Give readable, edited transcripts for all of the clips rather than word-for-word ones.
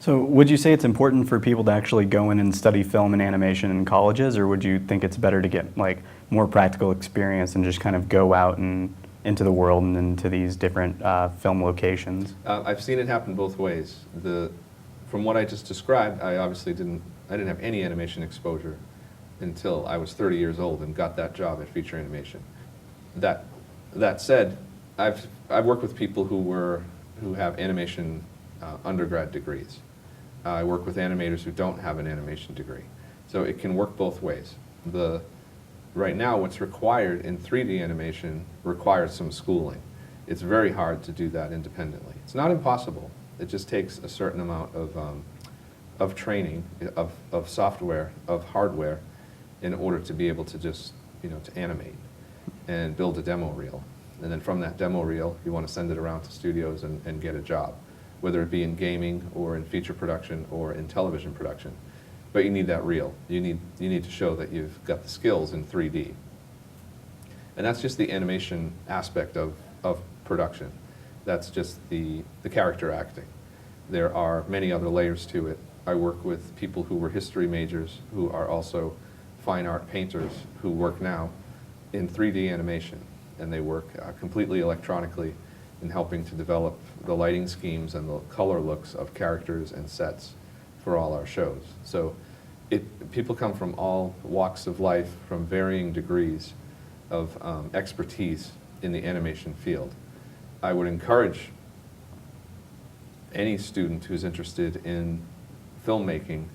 So would you say it's important for people to actually go in and study film and animation in colleges, or would you think it's better to get like more practical experience and just kind of go out and into the world and into these different film locations? I've seen it happen both ways. From what I just described, I obviously didn't have any animation exposure until I was 30 years old and got that job at Feature Animation. That said, I've worked with people who have animation undergrad degrees. I work with animators who don't have an animation degree. So it can work both ways. Right now, what's required in 3D animation requires some schooling. It's very hard to do that independently. It's not impossible. It just takes a certain amount of training, of software, of hardware, in order to be able to just, to animate and build a demo reel. And then from that demo reel, you want to send it around to studios and get a job, whether it be in gaming or in feature production or in television production. But you need that reel. You need to show that you've got the skills in 3D. And that's just the animation aspect of production. That's just the character acting. There are many other layers to it. I work with people who were history majors who are also fine art painters who work now in 3D animation. And they work completely electronically in helping to develop the lighting schemes and the color looks of characters and sets for all our shows. So people come from all walks of life, from varying degrees of expertise in the animation field. I would encourage any student who's interested in filmmaking,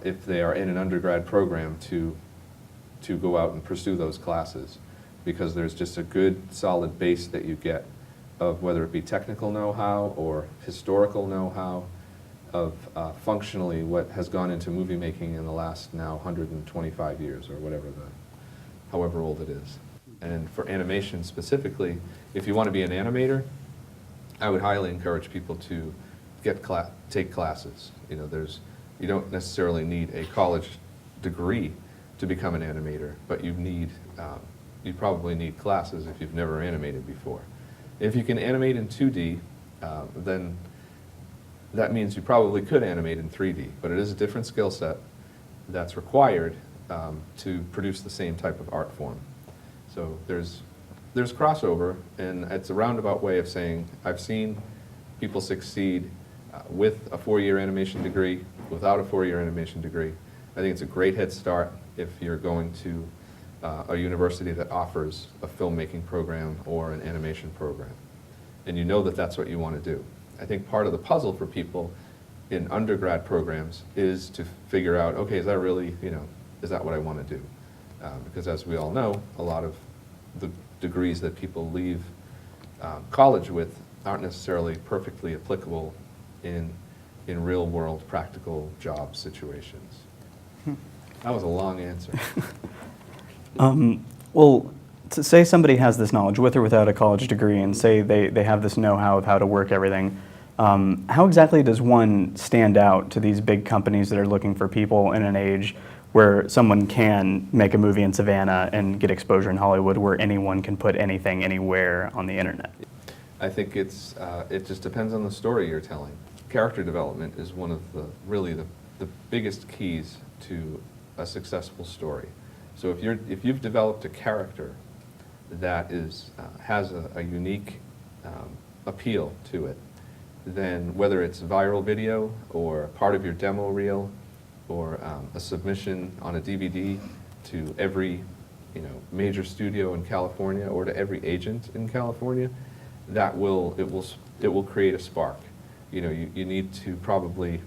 if they are in an undergrad program, to go out and pursue those classes, because there's just a good solid base that you get of whether it be technical know-how or historical know-how of functionally what has gone into movie making in the last now 125 years or however old it is. And for animation specifically, if you want to be an animator, I would highly encourage people to take classes. You don't necessarily need a college degree to become an animator, but you probably need classes if you've never animated before. If you can animate in 2D, then that means you probably could animate in 3D, but it is a different skill set that's required to produce the same type of art form. So there's crossover, and it's a roundabout way of saying I've seen people succeed with a 4-year animation degree, without a 4-year animation degree. I think it's a great head start if you're going to a university that offers a filmmaking program or an animation program, and you know that that's what you want to do. I think part of the puzzle for people in undergrad programs is to figure out, okay, is that really, is that what I want to do? Because as we all know, a lot of the degrees that people leave college with aren't necessarily perfectly applicable in real-world practical job situations. That was a long answer. Well, to say somebody has this knowledge with or without a college degree, and say they have this know-how of how to work everything, how exactly does one stand out to these big companies that are looking for people in an age where someone can make a movie in Savannah and get exposure in Hollywood, where anyone can put anything anywhere on the internet? I think it just depends on the story you're telling. Character development is one of the biggest keys to a successful story. So if you've developed a character that has a unique appeal to it, then whether it's viral video or part of your demo reel or a submission on a DVD to every major studio in California or to every agent in California, it will create a spark. You need to probably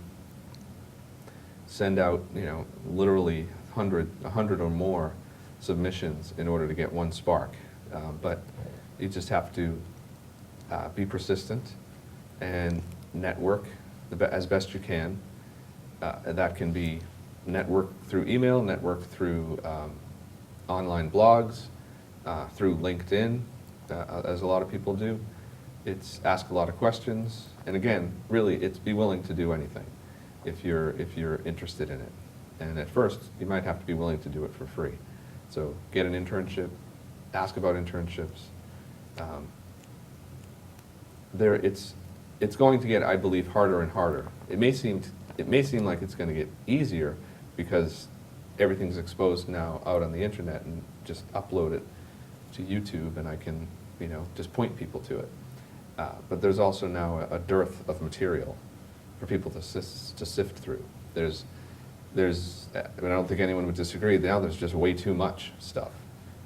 send out literally 100 or more submissions in order to get one spark. But you just have to be persistent and network as best you can. That can be network through email, network through online blogs, through LinkedIn, as a lot of people do. It's ask a lot of questions, and again, really, it's be willing to do anything if you're interested in it. And at first, you might have to be willing to do it for free. So get an internship, ask about internships. it's going to get, I believe, harder and harder. It may seem like it's going to get easier because everything's exposed now out on the internet, and just upload it to YouTube and I can, just point people to it. But there's also now a dearth of material for people to sift through. I don't think anyone would disagree, now there's just way too much stuff,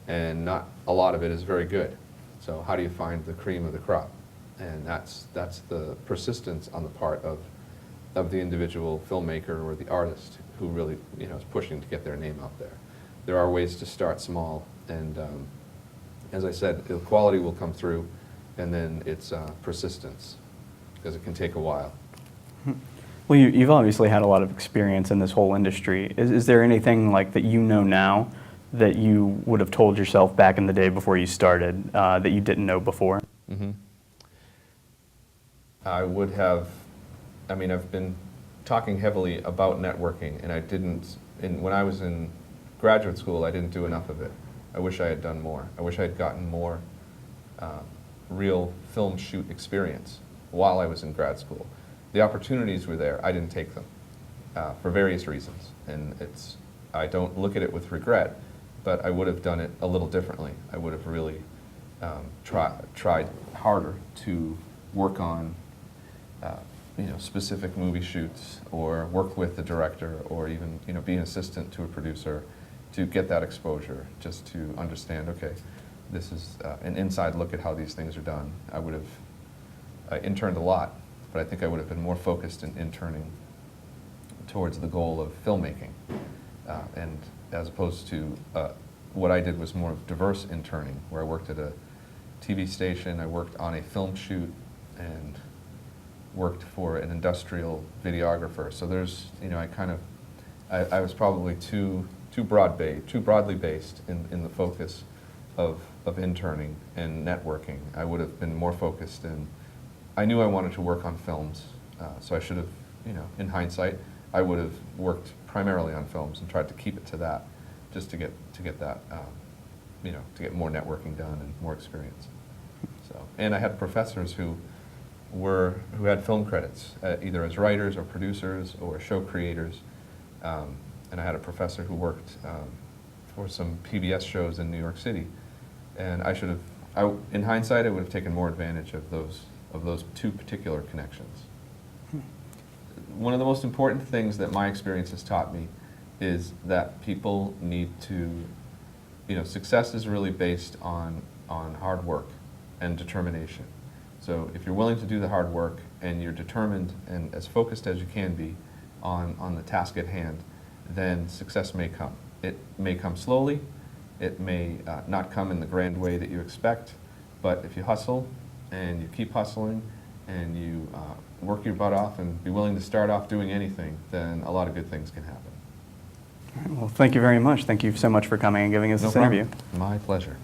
and not a lot of it is very good. So how do you find the cream of the crop? And that's the persistence on the part of the individual filmmaker or the artist who really is pushing to get their name out there. There are ways to start small, and as I said, the quality will come through, and then it's persistence, because it can take a while. Well, you've obviously had a lot of experience in this whole industry. Is there anything like that now that you would have told yourself back in the day before you started that you didn't know before? Mm-hmm. I've been talking heavily about networking, and when I was in graduate school, I didn't do enough of it. I wish I had done more. I wish I had gotten more real film shoot experience while I was in grad school. The opportunities were there. I didn't take them for various reasons, and I don't look at it with regret, but I would have done it a little differently. I would have really tried harder to work on specific movie shoots, or work with the director, or even be an assistant to a producer to get that exposure, just to understand, okay, this is an inside look at how these things are done. I interned a lot, but I think I would have been more focused in interning towards the goal of filmmaking, and as opposed to what I did was more of diverse interning, where I worked at a TV station, I worked on a film shoot, and worked for an industrial videographer. So there's, I was probably too broadly based in the focus of interning and networking. I would have been more focused I knew I wanted to work on films, so I should have, in hindsight, I would have worked primarily on films and tried to keep it to that, just to get that, to get more networking done and more experience. So, and I had professors who had film credits, either as writers or producers or show creators, and I had a professor who worked for some PBS shows in New York City, and in hindsight, I would have taken more advantage of those two particular connections. One of the most important things that my experience has taught me is that people need to, success is really based on hard work and determination. So if you're willing to do the hard work and you're determined and as focused as you can be on the task at hand, then success may come. It may come slowly, it may not come in the grand way that you expect, but if you hustle and you keep hustling and you work your butt off and be willing to start off doing anything, then a lot of good things can happen. All right, well, thank you very much. Thank you so much for coming and giving us this interview. My pleasure.